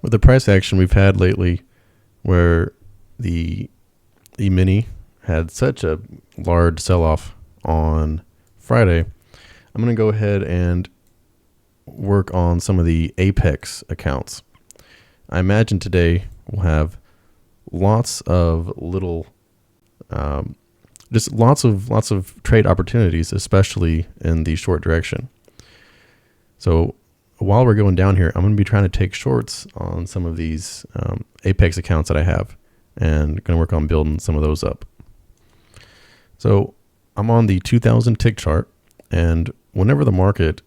With the price action we've had lately, where the E-mini had such a large sell-off on Friday, I'm going to go ahead and work on some of the Apex accounts. I imagine today we'll have lots of little, just lots of trade opportunities, especially in the short direction. So while we're going down here, I'm going to be trying to take shorts on some of these Apex accounts that I have, and going to work on building some of those up. So I'm on the 2000 tick chart, and whenever the market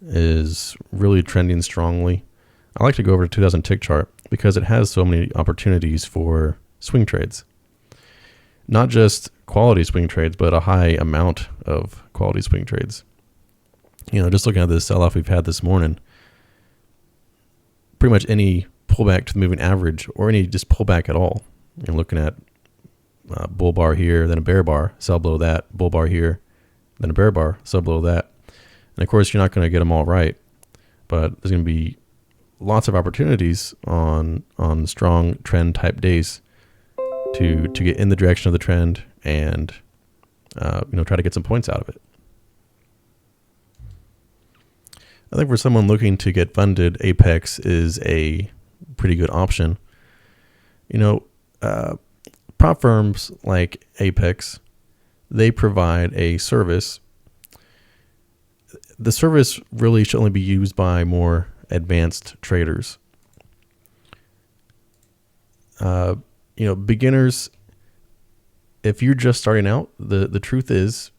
is really trending strongly, I like to go over to 2000 tick chart because it has so many opportunities for swing trades. Not just quality swing trades, but a high amount of quality swing trades. You know, just looking at this sell-off we've had this morning, pretty much any pullback to the moving average or any just pullback at all. You're looking at bull bar here, then a bear bar, sell below that, bull bar here, then a bear bar, sell below that. And of course, you're not going to get them all right, but there's going to be lots of opportunities on strong trend type days to get in the direction of the trend and try to get some points out of it. I think for someone looking to get funded, Apex is a pretty good option. Prop firms like Apex, they provide a service. The service really should only be used by more advanced traders. Beginners, if you're just starting out, the truth is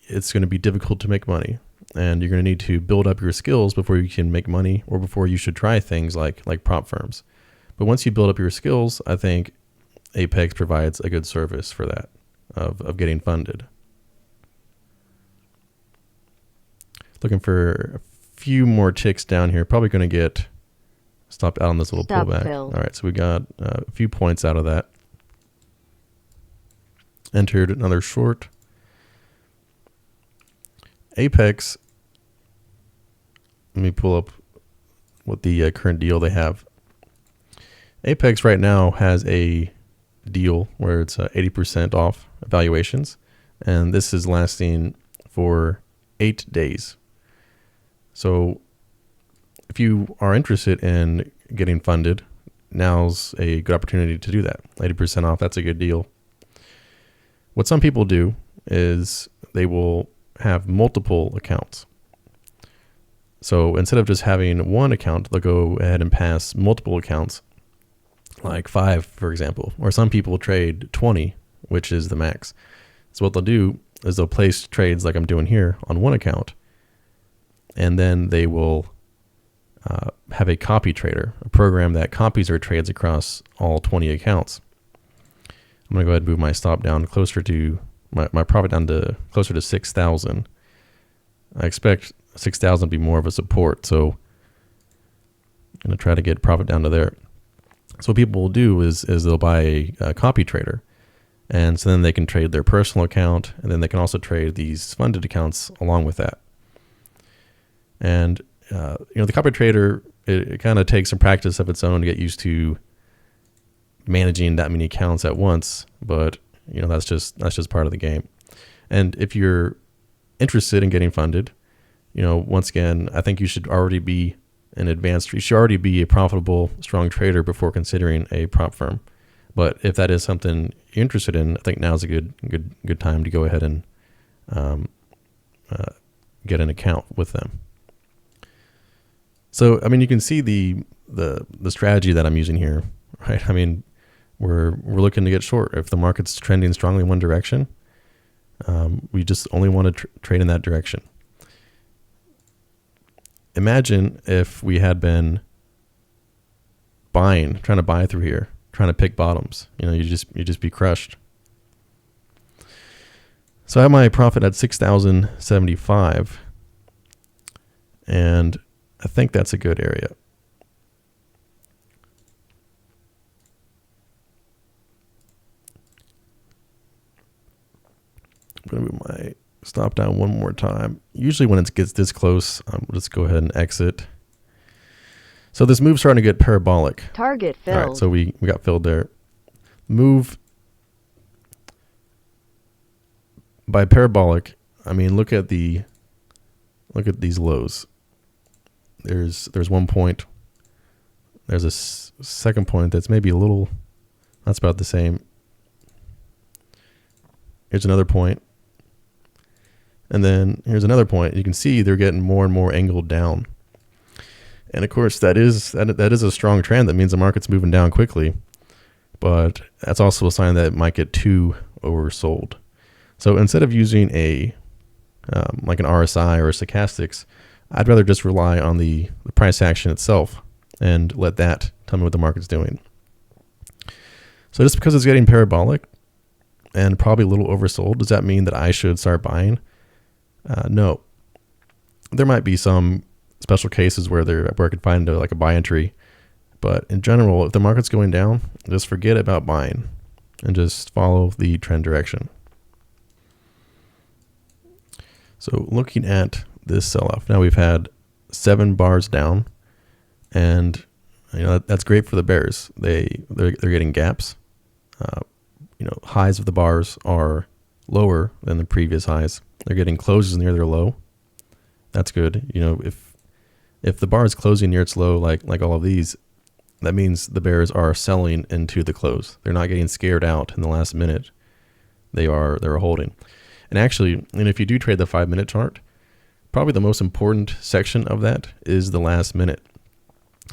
it's going to be difficult to make money, and you're going to need to build up your skills before you can make money, or before you should try things like prop firms. But once you build up your skills, I think Apex provides a good service for that, of getting funded. Looking for a few more ticks down here. Probably going to get stopped out on this little pullback. Fill. All right, so we got a few points out of that. Entered another short. Apex, let me pull up what the current deal they have. Apex right now has a deal where it's 80% off evaluations, and this is lasting for 8 days. So if you are interested in getting funded, now's a good opportunity to do that. 80% off, that's a good deal. What some people do is they will have multiple accounts. So instead of just having one account, they'll go ahead and pass multiple accounts, like 5, for example. Or some people trade 20, which is the max. So what they'll do is they'll place trades like I'm doing here on one account, and then they will have a copy trader, a program that copies their trades across all 20 accounts. I'm going to go ahead and move my stop down closer to my profit down to closer to 6,000. I expect 6,000 to be more of a support, so I'm going to try to get profit down to there. So what people will do is they'll buy a copy trader, and so then they can trade their personal account, and then they can also trade these funded accounts along with that. And the copy trader, it kind of takes some practice of its own to get used to managing that many accounts at once, but that's just part of the game. And if you're interested in getting funded, once again, I think you should already be you should already be a profitable, strong trader before considering a prop firm. But if that is something you're interested in, I think now's a good time to go ahead and get an account with them. So, you can see the strategy that I'm using here, right? We're looking to get short. If the market's trending strongly in one direction, we just only want to trade in that direction. Imagine if we had been trying to buy through here, trying to pick bottoms. You just be crushed. So I have my profit at 6,075, and I think that's a good area. I'm going to move my stop down one more time. Usually when it gets this close, we'll just go ahead and exit. So this move's starting to get parabolic. Target filled. All right, so we got filled there. Move by parabolic, I mean look at these lows. There's 1 point. There's a second point that's maybe a little, that's about the same. Here's another point. And then here's another point. You can see they're getting more and more angled down. And of course that is a strong trend. That means the market's moving down quickly. But that's also a sign that it might get too oversold. So instead of using like an RSI or a stochastics, I'd rather just rely on the price action itself and let that tell me what the market's doing. So just because it's getting parabolic and probably a little oversold, does that mean that I should start buying? No. There might be some special cases where I could find like a buy entry, but in general, if the market's going down, just forget about buying and just follow the trend direction. So looking at this sell-off, now we've had 7 bars down, and that's great for the bears. They're getting gaps. Highs of the bars are lower than the previous highs. They're getting closes near their low. That's good. If the bar is closing near its low, like all of these, that means the bears are selling into the close. They're not getting scared out in the last minute. They're holding. And actually, if you do trade the 5-minute chart, probably the most important section of that is the last minute.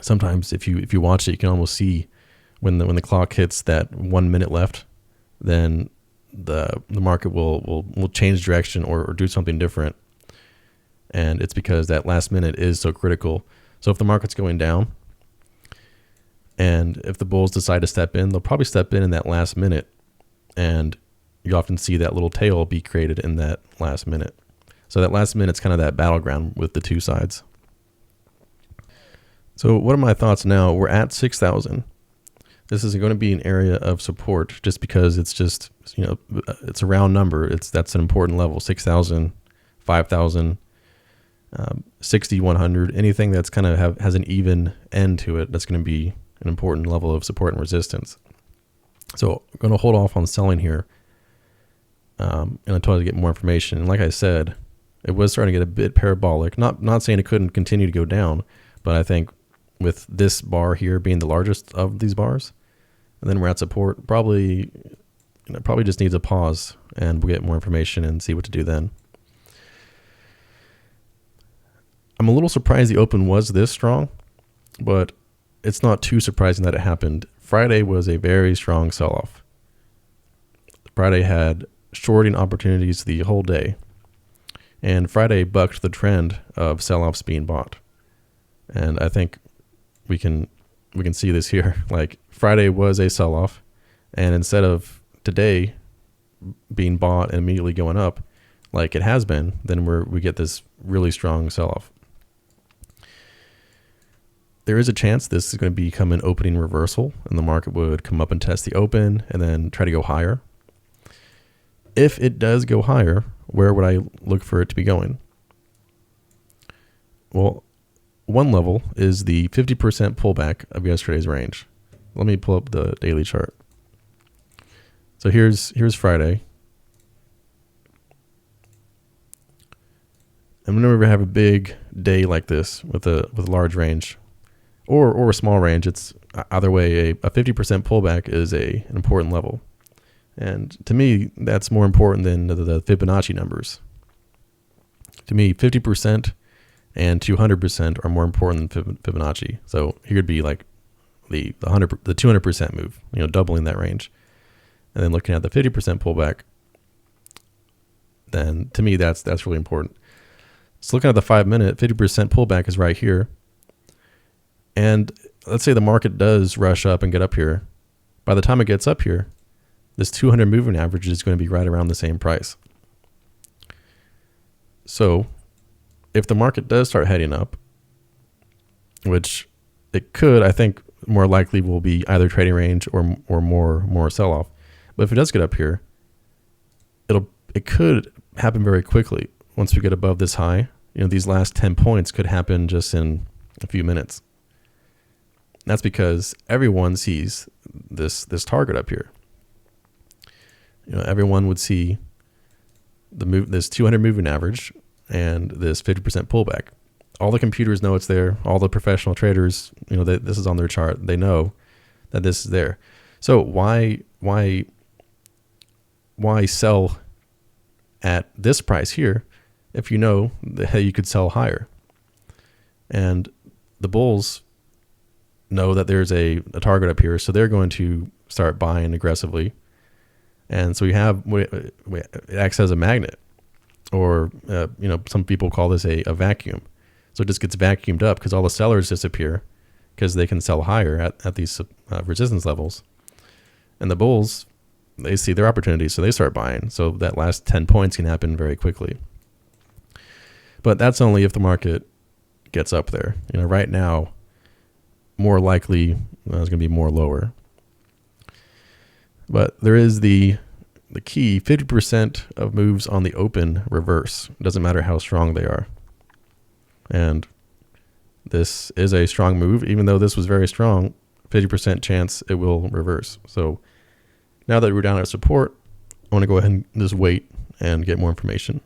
Sometimes if you watch it, you can almost see when the clock hits that 1 minute left, then the market will change direction or do something different. And it's because that last minute is so critical. So if the market's going down and if the bulls decide to step in, they'll probably step in that last minute. And you often see that little tail be created in that last minute. So that last minute's kind of that battleground with the two sides. So what are my thoughts now? We're at 6,000. This is going to be an area of support just because it's just, it's a round number. That's an important level, 6,000, 5,000, 60, 100, anything that's kind of has an even end to it. That's going to be an important level of support and resistance. So I'm going to hold off on selling here until I get more information. And like I said, it was starting to get a bit parabolic. Not saying it couldn't continue to go down, but I think with this bar here being the largest of these bars, and then we're at support, probably just needs a pause, and we'll get more information and see what to do then. I'm a little surprised the open was this strong, but it's not too surprising that it happened. Friday was a very strong sell-off. Friday had shorting opportunities the whole day, and Friday bucked the trend of sell-offs being bought. And I think we can see this here. Like Friday was a sell-off, and instead of today being bought and immediately going up like it has been, then we get this really strong sell-off. There is a chance this is going to become an opening reversal and the market would come up and test the open and then try to go higher. If it does go higher, where would I look for it to be going? Well, one level is the 50% pullback of yesterday's range. Let me pull up the daily chart. So here's Friday. And whenever we have a big day like this with a large range, or a small range, it's either way a 50% pullback is an important level. And to me, that's more important than the Fibonacci numbers. To me, 50% and 200% are more important than Fibonacci. So here would be like the 200% move, doubling that range. And then looking at the 50% pullback, then to me, that's really important. So looking at the 5-minute, 50% pullback is right here. And let's say the market does rush up and get up here. By the time it gets up here, this 200 moving average is going to be right around the same price. So if the market does start heading up, which it could, I think more likely will be either trading range or more sell-off. But if it does get up here, it could happen very quickly. Once we get above this high, these last 10 points could happen just in a few minutes. That's because everyone sees this target up here. Everyone would see this 200 moving average and this 50% pullback. All the computers know it's there. All the professional traders, this is on their chart. They know that this is there. So why sell at this price here if you know that you could sell higher? And the bulls know that there's a target up here, so they're going to start buying aggressively. And so it acts as a magnet, or some people call this a vacuum. So it just gets vacuumed up because all the sellers disappear because they can sell higher at these resistance levels. And the bulls, they see their opportunity, so they start buying. So that last 10 points can happen very quickly. But that's only if the market gets up there. Right now, more likely it's going to be more lower. But there is the key: 50% of moves on the open reverse. It doesn't matter how strong they are. And this is a strong move. Even though this was very strong, 50% chance it will reverse. So now that we're down at support, I want to go ahead and just wait and get more information.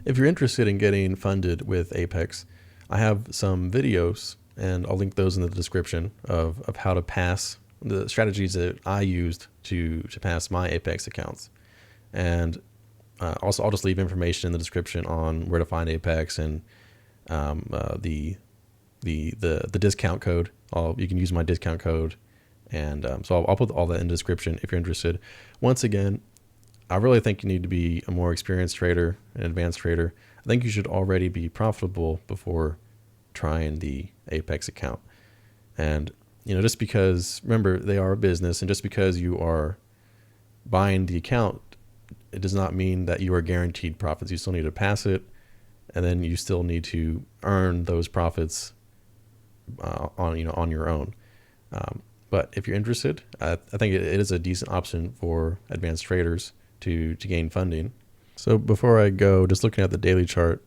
If you're interested in getting funded with Apex, I have some videos, and I'll link those in the description of how to pass the strategies that I used to pass my Apex accounts. And also, I'll just leave information in the description on where to find Apex and the discount code. You can use my discount code, and so I'll put all that in the description if you're interested. Once again, I really think you need to be a more experienced trader, an advanced trader. I think you should already be profitable before trying the Apex account. And just because, remember, they are a business, and just because you are buying the account, it does not mean that you are guaranteed profits. You still need to pass it, and then you still need to earn those profits on your own. But if you're interested, I think it is a decent option for advanced traders to gain funding. So before I go, just looking at the daily chart,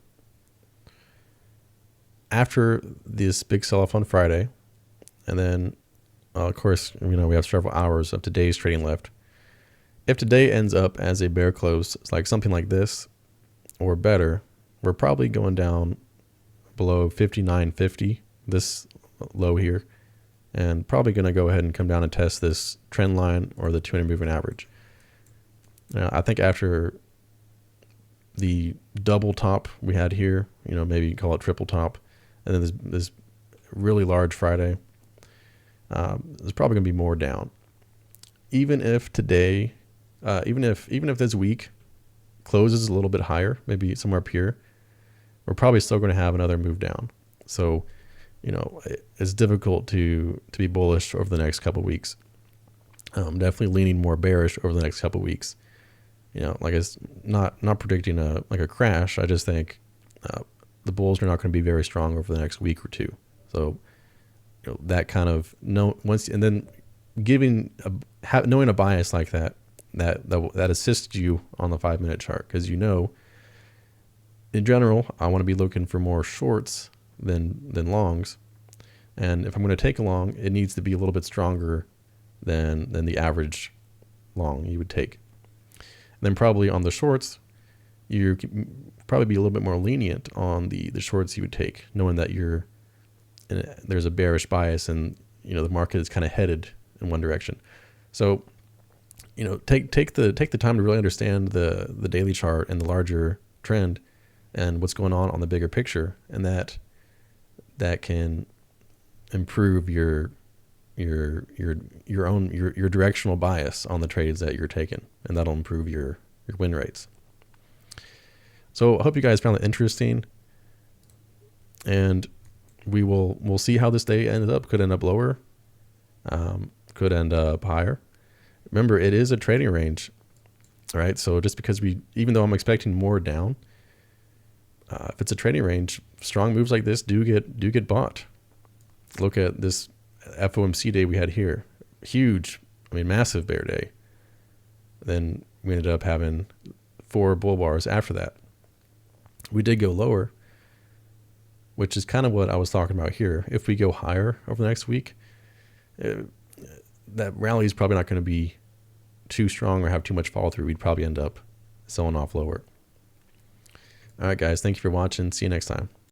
after this big sell-off on Friday, and then of course we have several hours of today's trading left. If today ends up as a bear close, like something like this or better, we're probably going down below 59.50, this low here, and probably going to go ahead and come down and test this trend line or the 200 moving average. Now, I think after the double top we had here, maybe call it triple top, and then this really large Friday, there's probably going to be more down. Even if today, even if this week closes a little bit higher, maybe somewhere up here, we're probably still going to have another move down. So, it's difficult to be bullish over the next couple of weeks. Definitely leaning more bearish over the next couple of weeks. Like it's not predicting a crash. I just think the bulls are not going to be very strong over the next week or two. So, that kind of knowing a bias like that assists you on the 5-minute chart, because in general, I want to be looking for more shorts than longs. And if I'm going to take a long, it needs to be a little bit stronger than the average long you would take. And then probably on the shorts, you can probably be a little bit more lenient on the shorts you would take, knowing that there's a bearish bias and the market is kind of headed in one direction. So take the time to really understand the daily chart and the larger trend and what's going on the bigger picture, and that can improve your directional bias on the trades that you're taking, and that'll improve your win rates. So I hope you guys found it interesting, and we'll see how this day ended up. Could end up lower, could end up higher. Remember, it is a trading range, right? So just because even though I'm expecting more down, if it's a trading range, strong moves like this do get bought. Look at this FOMC day we had here. Huge, massive bear day. Then we ended up having 4 bull bars after that. We did go lower, which is kind of what I was talking about here. If we go higher over the next week, that rally is probably not going to be too strong or have too much follow through. We'd probably end up selling off lower. All right, guys. Thank you for watching. See you next time.